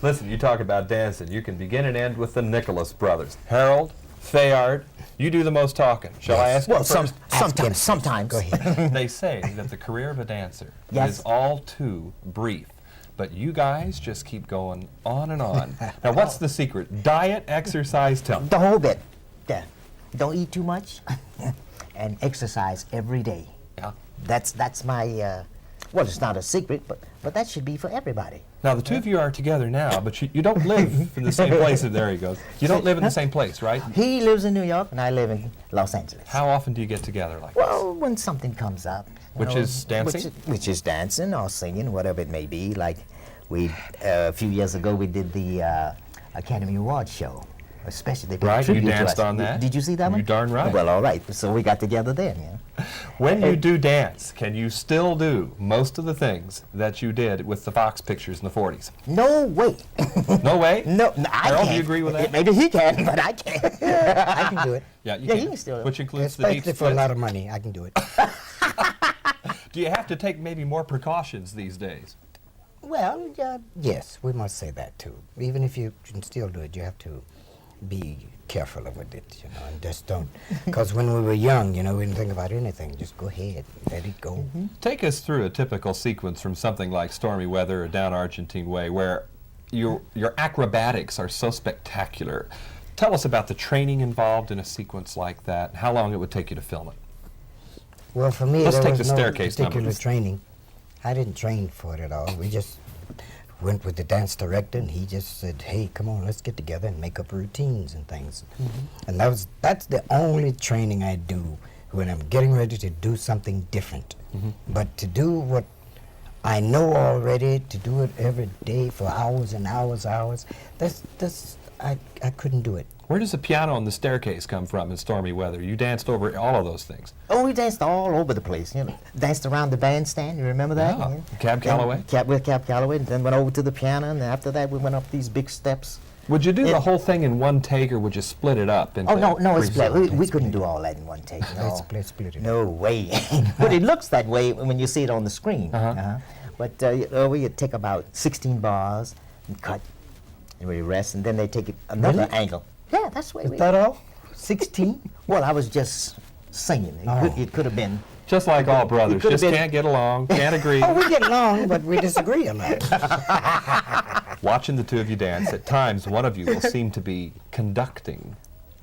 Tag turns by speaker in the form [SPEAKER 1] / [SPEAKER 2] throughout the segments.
[SPEAKER 1] Listen, you talk about dancing. You can begin and end with the Nicholas brothers. Harold, Fayard, you do the most talking. Shall I ask you first?
[SPEAKER 2] Sometimes. Go ahead.
[SPEAKER 1] They say that the career of a dancer
[SPEAKER 2] Yes.
[SPEAKER 1] is all too brief, but you guys just keep going on and on. Now, what's the secret? Diet, exercise, tell me.
[SPEAKER 2] The whole bit. Yeah. Don't eat too much and exercise every day.
[SPEAKER 1] Yeah.
[SPEAKER 2] That's my, well, it's not a secret, but that should be for everybody.
[SPEAKER 1] Now, the two of you are together now, but you don't live in the same place. There he goes. You don't live in the same place, right?
[SPEAKER 2] He lives in New York, and I live in Los Angeles.
[SPEAKER 1] How often do you get together like
[SPEAKER 2] Well, when something comes up. you
[SPEAKER 1] Which
[SPEAKER 2] know,
[SPEAKER 1] is dancing?
[SPEAKER 2] Which is dancing or singing, whatever it may be. Like a few years ago, we did the Academy Awards show. Especially they did a
[SPEAKER 1] Right, you
[SPEAKER 2] tribute to
[SPEAKER 1] danced
[SPEAKER 2] us.
[SPEAKER 1] on that.
[SPEAKER 2] Did you see that one?
[SPEAKER 1] You darn right.
[SPEAKER 2] Well, all right. So we got together then, yeah.
[SPEAKER 1] When you do dance, can you still do most of the things that you did with the Fox pictures in the 40s?
[SPEAKER 2] No way.
[SPEAKER 1] No way?
[SPEAKER 2] No, I
[SPEAKER 1] Harold,
[SPEAKER 2] can't.
[SPEAKER 1] do you agree with that?
[SPEAKER 2] Maybe he can, but I can't.
[SPEAKER 3] I can do it.
[SPEAKER 1] Yeah, you
[SPEAKER 2] Yeah,
[SPEAKER 1] can.
[SPEAKER 2] he can still do it.
[SPEAKER 1] Which includes the deep
[SPEAKER 3] Especially for a
[SPEAKER 1] splits.
[SPEAKER 3] lot of money, I can do it.
[SPEAKER 1] Do you have to take maybe more precautions these days?
[SPEAKER 3] Well, yes, we must say that too. Even if you can still do it, you have to be careful with it, you know, and just don't. Because when we were young, you know, we didn't think about anything. Just go ahead, let it go.
[SPEAKER 1] Take us through a typical sequence from something like Stormy Weather or Down Argentine Way, where your acrobatics are so spectacular. Tell us about the training involved in a sequence like that, and how long it would take you to film it.
[SPEAKER 3] Well, for me,
[SPEAKER 1] Let's
[SPEAKER 3] there
[SPEAKER 1] take
[SPEAKER 3] was
[SPEAKER 1] the
[SPEAKER 3] no
[SPEAKER 1] staircase
[SPEAKER 3] particular
[SPEAKER 1] numbers.
[SPEAKER 3] training. I didn't train for it at all. We just went with the dance director, and he just said, "Hey, come on, let's get together and make up routines and things." And that's the only training I do when I'm getting ready to do something different. But to do what I know already, to do it every day for hours and hours, I couldn't do it.
[SPEAKER 1] Where does the piano on the staircase come from in Stormy Weather? You danced over all of those things.
[SPEAKER 2] Oh, we danced all over the place. You know, danced around the bandstand. You remember that?
[SPEAKER 1] Yeah.
[SPEAKER 2] Yeah.
[SPEAKER 1] Cab Calloway?
[SPEAKER 2] With Cab Calloway. And then went over to the piano, and after that, we went up these big steps.
[SPEAKER 1] Would you do
[SPEAKER 2] Yeah.
[SPEAKER 1] the whole thing in one take, or would you split it up? Into
[SPEAKER 2] Oh no, it's split.
[SPEAKER 1] three
[SPEAKER 2] We couldn't do all that in one take. No,
[SPEAKER 3] Split it.
[SPEAKER 2] no way. But it looks that way when you see it on the screen. But we would take about 16 bars and cut, and we rest, and then they take it another
[SPEAKER 3] Really?
[SPEAKER 2] angle. Yeah, that's the way we.
[SPEAKER 3] Is that all? 16?
[SPEAKER 2] Well, I was just singing. It could have been.
[SPEAKER 1] Just like all brothers,
[SPEAKER 2] could've
[SPEAKER 1] just
[SPEAKER 2] been-
[SPEAKER 1] can't get along, can't agree.
[SPEAKER 3] Oh, we get along, but we disagree a lot.
[SPEAKER 1] Watching the two of you dance, at times one of you will seem to be conducting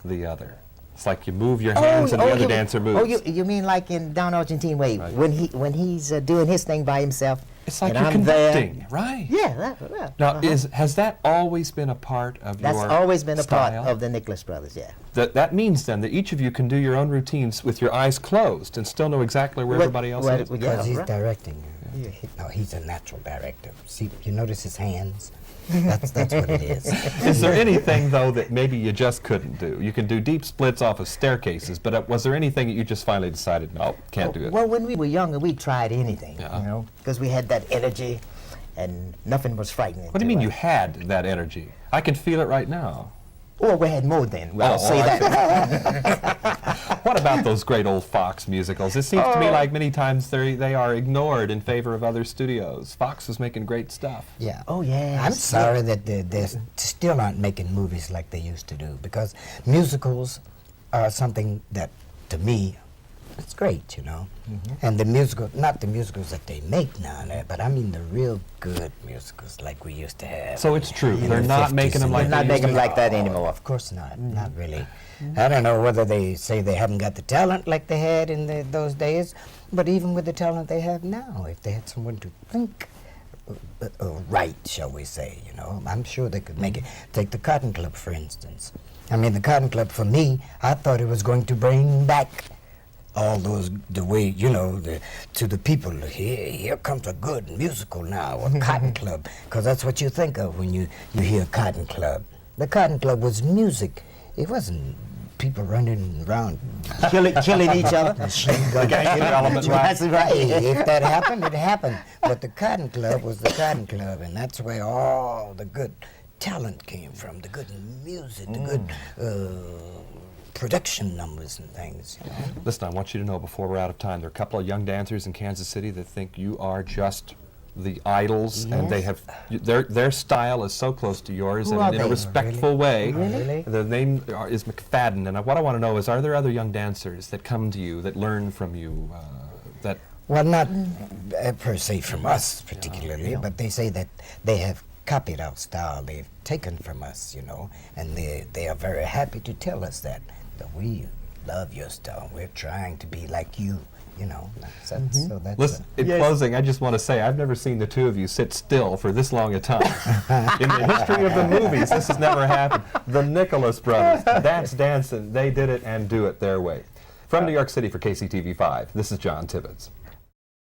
[SPEAKER 1] the other. It's like you move your hands and the other dancer moves.
[SPEAKER 2] Oh, you mean like in Down Argentine Way,
[SPEAKER 1] Right.
[SPEAKER 2] when he's doing his thing by himself,
[SPEAKER 1] It's like
[SPEAKER 2] and
[SPEAKER 1] you're
[SPEAKER 2] I'm there.
[SPEAKER 1] conducting, right?
[SPEAKER 2] Yeah,
[SPEAKER 1] Now, has that always been a part of
[SPEAKER 2] that's
[SPEAKER 1] your
[SPEAKER 2] always been a part
[SPEAKER 1] style?
[SPEAKER 2] of the Nicholas brothers. Yeah.
[SPEAKER 1] That means then that each of you can do your own routines with your eyes closed and still know exactly where everybody else is.
[SPEAKER 3] Because he's
[SPEAKER 2] right.
[SPEAKER 3] directing. No, he's a natural director. See, you notice his hands? That's what it is.
[SPEAKER 1] Is there anything, though, that maybe you just couldn't do? You can do deep splits off of staircases, but was there anything that you just finally decided, no, can't do it?
[SPEAKER 2] Well, when we were younger, we tried anything,
[SPEAKER 1] Yeah.
[SPEAKER 2] you know, because we had that energy, and nothing was frightening.
[SPEAKER 1] What do you mean you had that energy? I can feel it right now.
[SPEAKER 2] Well, we had more then. Well, I'll say
[SPEAKER 1] I
[SPEAKER 2] that.
[SPEAKER 1] What about those great old Fox musicals? It seems to me like many times they are ignored in favor of other studios. Fox is making great stuff.
[SPEAKER 3] Yeah.
[SPEAKER 2] Oh, yes.
[SPEAKER 3] I'm sorry that they still aren't making movies like they used to do, because musicals are something that, to me, it's great, you know. And the musical, not the musicals that they make now and then, but I mean the real good musicals like we used to have.
[SPEAKER 1] So it's true.
[SPEAKER 3] in
[SPEAKER 1] They're
[SPEAKER 3] the
[SPEAKER 1] not
[SPEAKER 3] 50s
[SPEAKER 1] making them
[SPEAKER 3] and
[SPEAKER 1] like
[SPEAKER 2] They're not
[SPEAKER 1] they used
[SPEAKER 2] making
[SPEAKER 1] to.
[SPEAKER 2] them like that anymore.
[SPEAKER 3] Of course not, not really. I don't know whether they say they haven't got the talent like they had in those days, but even with the talent they have now, if they had someone to think right, shall we say, you know, I'm sure they could make it. Take the Cotton Club, for instance. I mean, the Cotton Club, for me, I thought it was going to bring back all those, the way, you know, to the people, here comes a good musical now, a Cotton Club, because that's what you think of when you hear Cotton Club. The Cotton Club was music. It wasn't people running around
[SPEAKER 2] killing each other.
[SPEAKER 3] machine gun
[SPEAKER 1] gangster element, right?
[SPEAKER 2] That's right.
[SPEAKER 3] Hey, if that happened, it happened. But the Cotton Club was the Cotton Club, and that's where all the good talent came from, the good music, the good production numbers and things. You know?
[SPEAKER 1] Listen, I want you to know before we're out of time, there are a couple of young dancers in Kansas City that think you are just the idols, and they have their style is so close to yours,
[SPEAKER 2] Who
[SPEAKER 1] and
[SPEAKER 2] are
[SPEAKER 1] in a
[SPEAKER 2] they?
[SPEAKER 1] respectful way.
[SPEAKER 2] Really?
[SPEAKER 1] The name is McFadden, and what I want to know is, are there other young dancers that come to you that learn from you? That
[SPEAKER 3] Well, not per se from us particularly,
[SPEAKER 2] Yeah.
[SPEAKER 3] but they say that they have copied our style. They've taken from us, you know, and they are very happy to tell us that we love your style. We're trying to be like you, you know. So that's
[SPEAKER 1] Listen, in closing, I just want to say I've never seen the two of you sit still for this long a time. In the history of the movies, this has never happened. The Nicholas brothers, that's dancing. They did it and do it their way. From New York City for KCTV5, this is John Tibbetts.